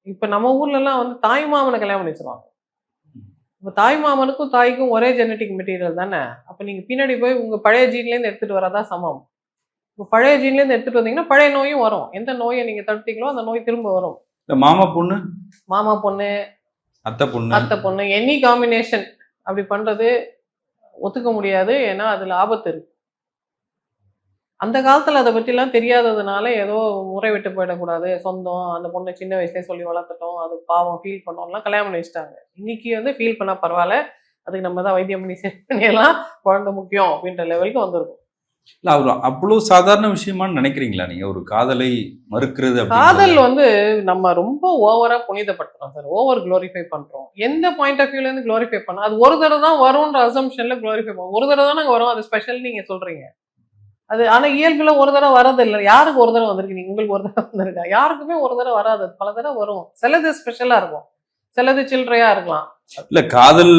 இப்ப நம்ம ஊர்லலாம் வந்து தாய் மாமன கல்யாணம் பண்ணி வச்சுருவாங்க. இப்ப தாய் மாமனுக்கும், தாய்க்கும் ஒரே ஜெனடிக் மெட்டீரியல் தானே! அப்ப நீங்க பின்னாடி போய் உங்க பழைய ஜீன்லேருந்து எடுத்துட்டு வரதா சமம். இப்ப பழைய ஜீன்லேருந்து எடுத்துட்டு வந்தீங்கன்னா, பழைய நோயும் வரும். எந்த நோய நீங்க தடுத்தீங்களோ, அந்த நோய் திரும்ப வரும். இந்த மாமா பொண்ணு, மாமா பொண்ணு, அத்தை பொண்ணு, அத்தை பொண்ணு, எனி காம்பினேஷன் அப்படி பண்றது ஒத்துக்க முடியாது. ஏன்னா, அதுல ஆபத்து இருக்கு. அந்த காலத்துல அத பத்திலாம் தெரியாததுனால, ஏதோ முறை விட்டு போயிடக்கூடாது. சொந்தம், அந்த பொண்ண சின்ன வயசுலயே சொல்லி வளர்த்துட்டோம். அது பாவம் ஃபீல் பண்ணோம்லாம் கல்யாணம் பண்ணி வச்சுட்டாங்க. இன்னைக்கு வந்து ஃபீல் பண்ணா பரவால்ல. அதுக்கு நம்ம தான் வைத்தியம் பண்ணி சரி பண்ணிடலாம். குழந்தை முக்கியம் அப்படின்ற லெவலுக்கு வந்திருக்கும். இல்ல அவரு அவ்வளவு சாதாரண விஷயமான்னு நினைக்கிறீங்களா நீங்க? ஒரு காதலை மறுக்கிறது அப்படின்றது. காதல் வந்து நம்ம ரொம்ப ஓவரா புனிதப்படுத்துறோம் சார். ஓவர் குளோரிஃபை பண்றோம். எந்த பாயிண்ட் ஆஃப் வியூல இருந்து குளோரிஃபை பண்ணா, அது ஒரு தடவ தான் வரும்ன்ற அசம்ப்ஷன்ல குளோரிஃபை பண்ணுவோம். ஒரு தடவ தானங்க வரும். அது ஸ்பெஷல் நீங்க சொல்றீங்க. அது ஆனா இயல்புல ஒரு தடவ வரதில்ல. யாருக்கு ஒரு தடவ வந்திருக்கு? உங்களுக்கு ஒரு தடவ வந்திருக்கா? யாருக்குமே ஒரு தடவ வராது. அது பல தடவ வரும். சிலது ஸ்பெஷலா இருக்கும். சிலது சில்லறையா இருக்கலாம். இல்ல காதல்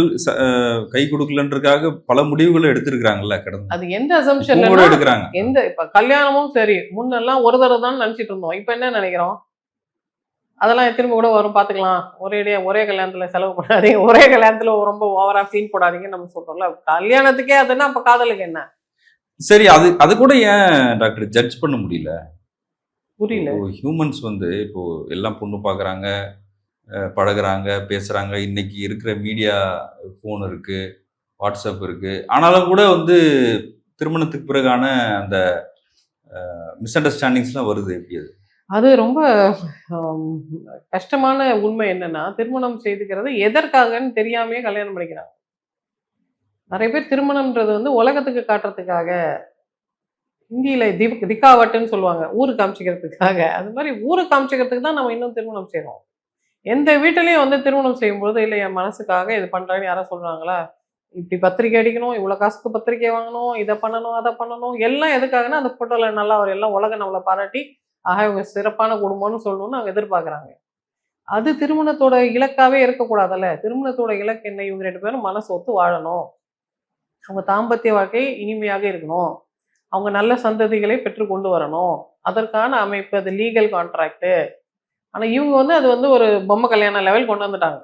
கை கொடுக்கலன்றதுக்காக பல முடிவுகளை எடுத்திருக்கிறாங்கல்ல கடந்து. அது எந்த இப்பவும் அசம்ப்ஷன்ல கூட எடுக்கிறாங்க. எந்த இப்ப கல்யாணமும் சரி, முன்னெல்லாம் ஒரு தடவ தான் நினைச்சிட்டு இருந்தோம். இப்ப என்ன நினைக்கிறோம்? அதெல்லாம் திரும்ப கூட வரும் பார்த்துக்கலாம். ஒரேடியா ஒரே கல்யாணத்துல செலவு பண்ணாதீங்க. ஒரே கல்யாணத்துல ரொம்ப ஓவரா சீன் போடாதீங்கன்னு நம்ம சொல்றோம்ல. கல்யாணத்துக்கே அதுன்னா அப்ப காதலுக்கு என்ன? சரி, அது அது கூட ஏன் டாக்டர் ஜட்ஜ் பண்ண முடியல? புரியல. ஹியூமன்ஸ் வந்து இப்போ எல்லாம் பொண்ணு பார்க்குறாங்க, பழகுறாங்க, பேசுறாங்க. இன்னைக்கு இருக்கிற மீடியா, ஃபோன் இருக்கு, வாட்ஸ்அப் இருக்கு. ஆனாலும் கூட வந்து திருமணத்துக்கு பிறகான அந்த மிஸ் அண்டர்ஸ்டாண்டிங்ஸ்லாம் வருது. எப்படி அது? அது ரொம்ப அம் கஷ்டமான உண்மை என்னன்னா, திருமணம் செய்துக்கிறது எதற்காகன்னு தெரியாமயே கல்யாணம் பண்ணிக்கிறாங்க. நெறைய பேர் திருமணம்ன்றது வந்து உலகத்துக்கு காட்டுறதுக்காக, ஹிந்தியில திக்காவட்டுன்னு சொல்லுவாங்க. ஊருக்கு காமிச்சுக்கிறதுக்காக. அது மாரி ஊருக்கு காமிச்சுக்கிறதுக்கு தான் நம்ம இன்னும் திருமணம் செய்றோம். எந்த வீட்டிலயும் வந்து திருமணம் செய்யும்போது, இல்ல என் மனசுக்காக இது பண்றேன்னு யாராவது சொல்றாங்களா? இப்படி பத்திரிக்கை அடிக்கணும், இவ்வளோ காசுக்கு பத்திரிக்கை வாங்கணும், இத பண்ணணும், அத பண்ணணும். எல்லாம் எதுக்காகன்னா, அந்த ஃபோட்டோல நல்லா ஒரு எல்லாம் உலகம் நம்மள பாராட்டி, ஆஹா இவங்க சிறப்பான குடும்பம்னு சொல்லணும்னு அவங்க எதிர்பார்க்குறாங்க. அது திருமணத்தோட இலக்காவே இருக்கக்கூடாதுல்ல. திருமணத்தோட இலக்கு என்ன? இவங்க 2 பேரும் மனசு ஒத்து வாழணும். அவங்க தாம்பத்திய வாழ்க்கை இனிமையாக இருக்கணும். அவங்க நல்ல சந்ததிகளை பெற்று கொண்டு வரணும். அதற்கான அமைப்பு அது லீகல் கான்ட்ராக்ட். ஆனா இவங்க வந்து அது வந்து ஒரு பொம்மை கல்யாணம் லெவல் கொண்டு வந்துட்டாங்க.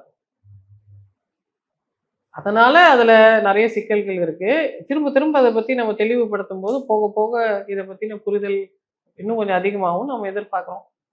அதனால அதுல நெறைய சிக்கல்கள் இருக்கு. திரும்ப திரும்ப அத பத்தி நம்ம தெளிவுபடுத்தும்போது, போக போக இத பத்தின புரிதல் இன்னும் கொஞ்சம் அதிகமாகும்னு நம்ம எதிர்பார்க்கிறோம்.